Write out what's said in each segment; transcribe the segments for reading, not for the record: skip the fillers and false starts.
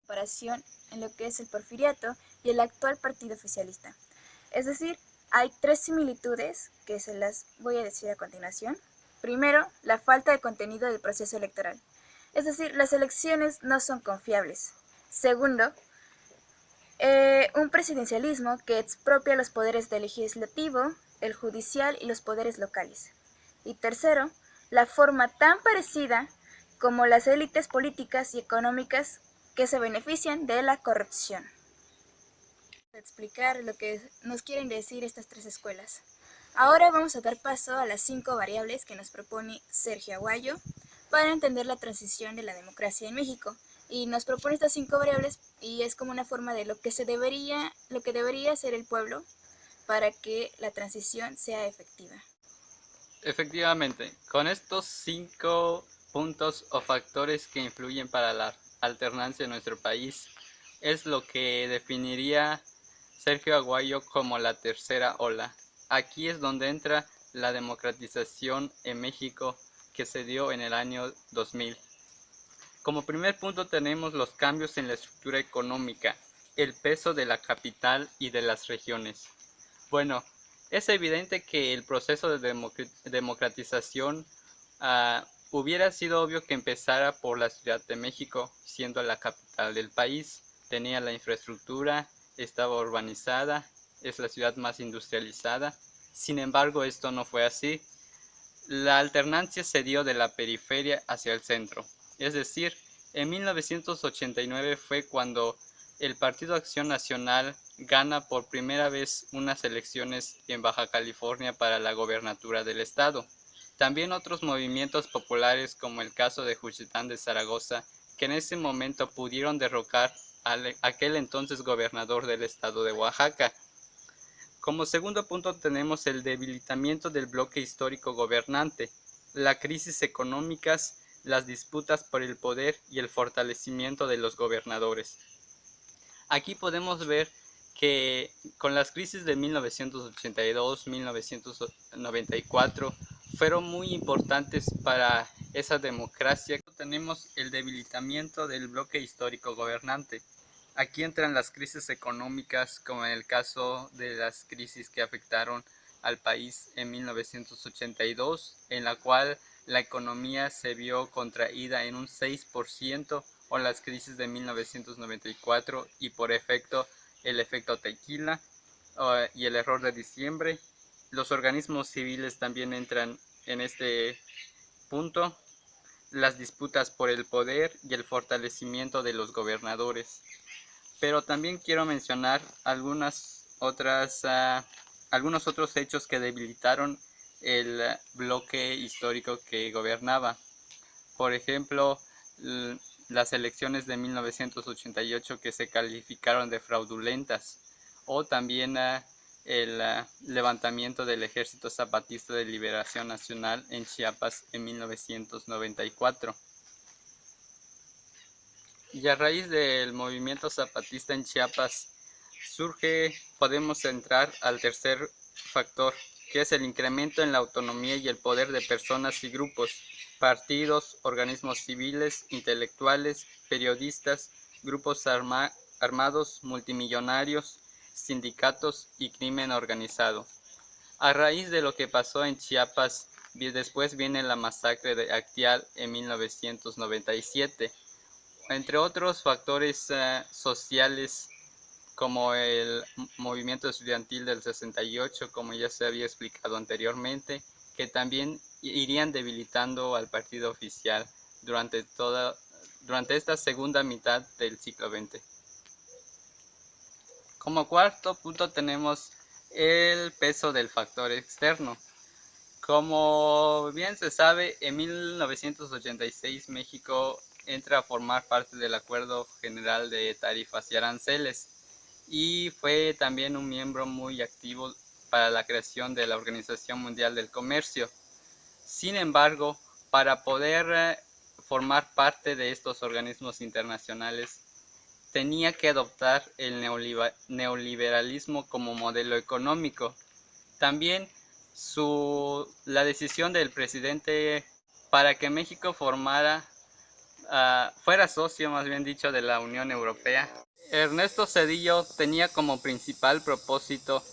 comparación en lo que es el porfiriato y el actual partido oficialista. Es decir, hay tres similitudes que se las voy a decir a continuación. Primero, la falta de contenido del proceso electoral. Es decir, las elecciones no son confiables. Segundo, un presidencialismo que expropia los poderes del legislativo, el judicial y los poderes locales. Y tercero, la forma tan parecida como las élites políticas y económicas que se benefician de la corrupción. Explicar lo que nos quieren decir estas tres escuelas. Ahora vamos a dar paso a las 5 variables que nos propone Sergio Aguayo para entender la transición de la democracia en México. Y nos propone estas 5 variables y es como una forma de lo que debería hacer el pueblo para que la transición sea efectiva. Efectivamente, con estos 5 puntos o factores que influyen para la alternancia en nuestro país, es lo que definiría Sergio Aguayo como la tercera ola. Aquí es donde entra la democratización en México que se dio en el año 2000. Como primer punto tenemos los cambios en la estructura económica, el peso de la capital y de las regiones. Bueno, es evidente que el proceso de democratización hubiera sido obvio que empezara por la Ciudad de México, siendo la capital del país. Tenía la infraestructura, estaba urbanizada, es la ciudad más industrializada. Sin embargo, esto no fue así. La alternancia se dio de la periferia hacia el centro. Es decir, en 1989 fue cuando el Partido Acción Nacional gana por primera vez unas elecciones en Baja California para la gobernatura del estado. También otros movimientos populares como el caso de Juchitán de Zaragoza, que en ese momento pudieron derrocar a aquel entonces gobernador del estado de Oaxaca. Como segundo punto tenemos el debilitamiento del bloque histórico gobernante, la crisis económicas, las disputas por el poder y el fortalecimiento de los gobernadores. Aquí podemos ver que con las crisis de 1982, 1994 fueron muy importantes para esa democracia. Tenemos el debilitamiento del bloque histórico gobernante. Aquí entran las crisis económicas, como en el caso de las crisis que afectaron al país en 1982, en la cual la economía se vio contraída en un 6%, o las crisis de 1994 y por efecto el efecto tequila y el error de diciembre. Los organismos civiles también entran en este punto, las disputas por el poder y el fortalecimiento de los gobernadores. Pero también quiero mencionar algunos otros hechos que debilitaron el bloque histórico que gobernaba. Por ejemplo, las elecciones de 1988 que se calificaron de fraudulentas, o también el levantamiento del Ejército Zapatista de Liberación Nacional en Chiapas en 1994. Y a raíz del movimiento zapatista en Chiapas podemos entrar al tercer factor, que es el incremento en la autonomía y el poder de personas y grupos, partidos, organismos civiles, intelectuales, periodistas, grupos armados, multimillonarios, sindicatos y crimen organizado. A raíz de lo que pasó en Chiapas, después viene la masacre de Actial en 1997. Entre otros factores sociales como el movimiento estudiantil del 68, como ya se había explicado anteriormente, que también irían debilitando al partido oficial durante esta segunda mitad del siglo XX. Como cuarto punto tenemos el peso del factor externo. Como bien se sabe, en 1986 México entra a formar parte del Acuerdo General de Tarifas y Aranceles y fue también un miembro muy activo para la creación de la Organización Mundial del Comercio. Sin embargo, para poder formar parte de estos organismos internacionales, tenía que adoptar el neoliberalismo como modelo económico. También la decisión del presidente para que México formara fuera socio, más bien dicho, de la Unión Europea. Ernesto Zedillo tenía como principal propósito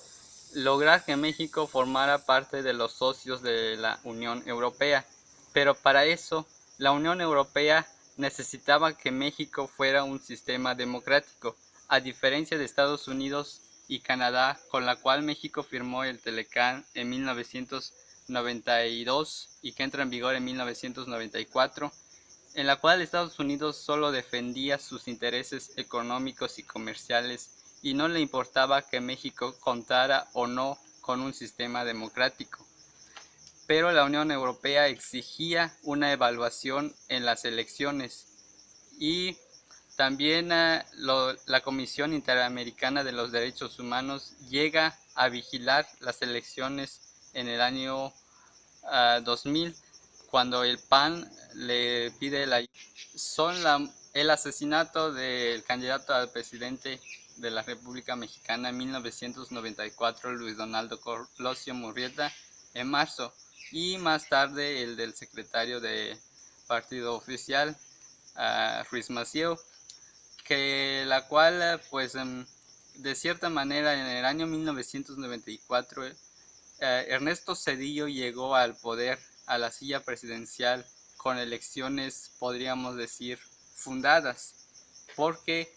lograr que México formara parte de los socios de la Unión Europea, pero para eso la Unión Europea necesitaba que México fuera un sistema democrático, a diferencia de Estados Unidos y Canadá, con la cual México firmó el Telecán en 1992 y que entra en vigor en 1994, en la cual Estados Unidos solo defendía sus intereses económicos y comerciales y no le importaba que México contara o no con un sistema democrático. Pero la Unión Europea exigía una evaluación en las elecciones y también la Comisión Interamericana de los Derechos Humanos llega a vigilar las elecciones en el año 2000, cuando el PAN le pide el asesinato del candidato al presidente de la República Mexicana en 1994, Luis Donaldo Colosio Murrieta, en marzo, y más tarde el del secretario de partido oficial, Ruiz Massieu, que la cual pues de cierta manera en el año 1994 Ernesto Zedillo llegó al poder, a la silla presidencial, con elecciones, podríamos decir, fundadas, porque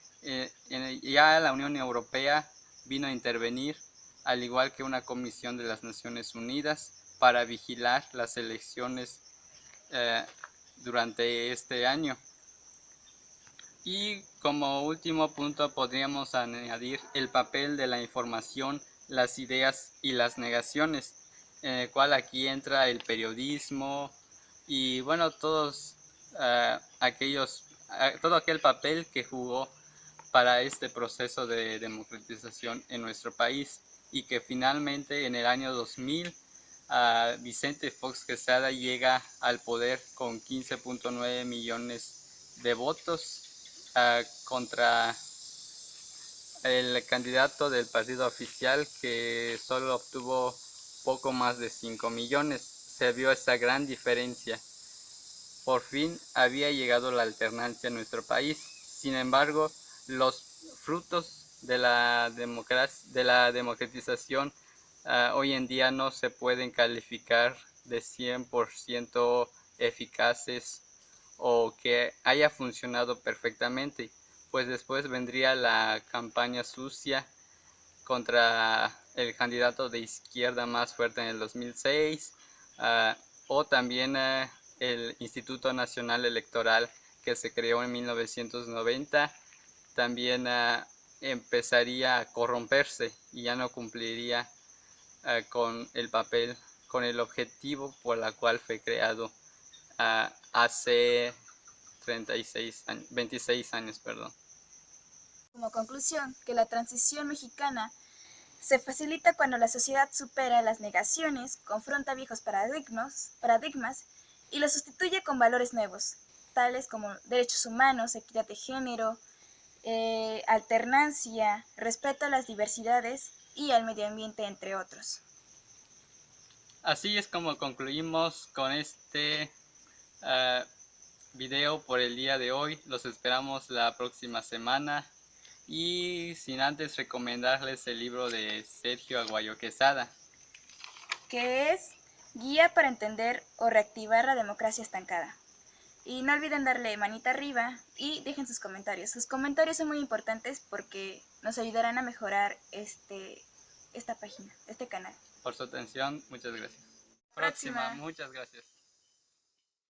ya la Unión Europea vino a intervenir, al igual que una comisión de las Naciones Unidas, para vigilar las elecciones durante este año. Y como último punto podríamos añadir el papel de la información, las ideas y las negaciones, en el cual aquí entra el periodismo y bueno, todo aquel papel que jugó para este proceso de democratización en nuestro país, y que finalmente en el año 2000 Vicente Fox Quesada llega al poder con 15.9 millones de votos contra el candidato del partido oficial, que solo obtuvo poco más de 5 millones. Se vio esa gran diferencia. Por fin había llegado la alternancia en nuestro país. Sin embargo, los frutos de la democratización hoy en día no se pueden calificar de 100% eficaces o que haya funcionado perfectamente, pues después vendría la campaña sucia contra el candidato de izquierda más fuerte en el 2006, o también el Instituto Nacional Electoral, que se creó en 1990, también empezaría a corromperse y ya no cumpliría con el papel, con el objetivo por el cual fue creado hace 26 años. Como conclusión, que la transición mexicana se facilita cuando la sociedad supera las negaciones, confronta viejos paradigmas y los sustituye con valores nuevos, tales como derechos humanos, equidad de género, alternancia, respeto a las diversidades y al medio ambiente, entre otros. Así es como concluimos con este video por el día de hoy. Los esperamos la próxima semana, y sin antes recomendarles el libro de Sergio Aguayo Quesada, que es Guía para entender o reactivar la democracia estancada. Y no olviden darle manita arriba y dejen sus comentarios. Sus comentarios son muy importantes porque nos ayudarán a mejorar esta página, este canal. por su atención. Muchas gracias. Próxima. Muchas gracias.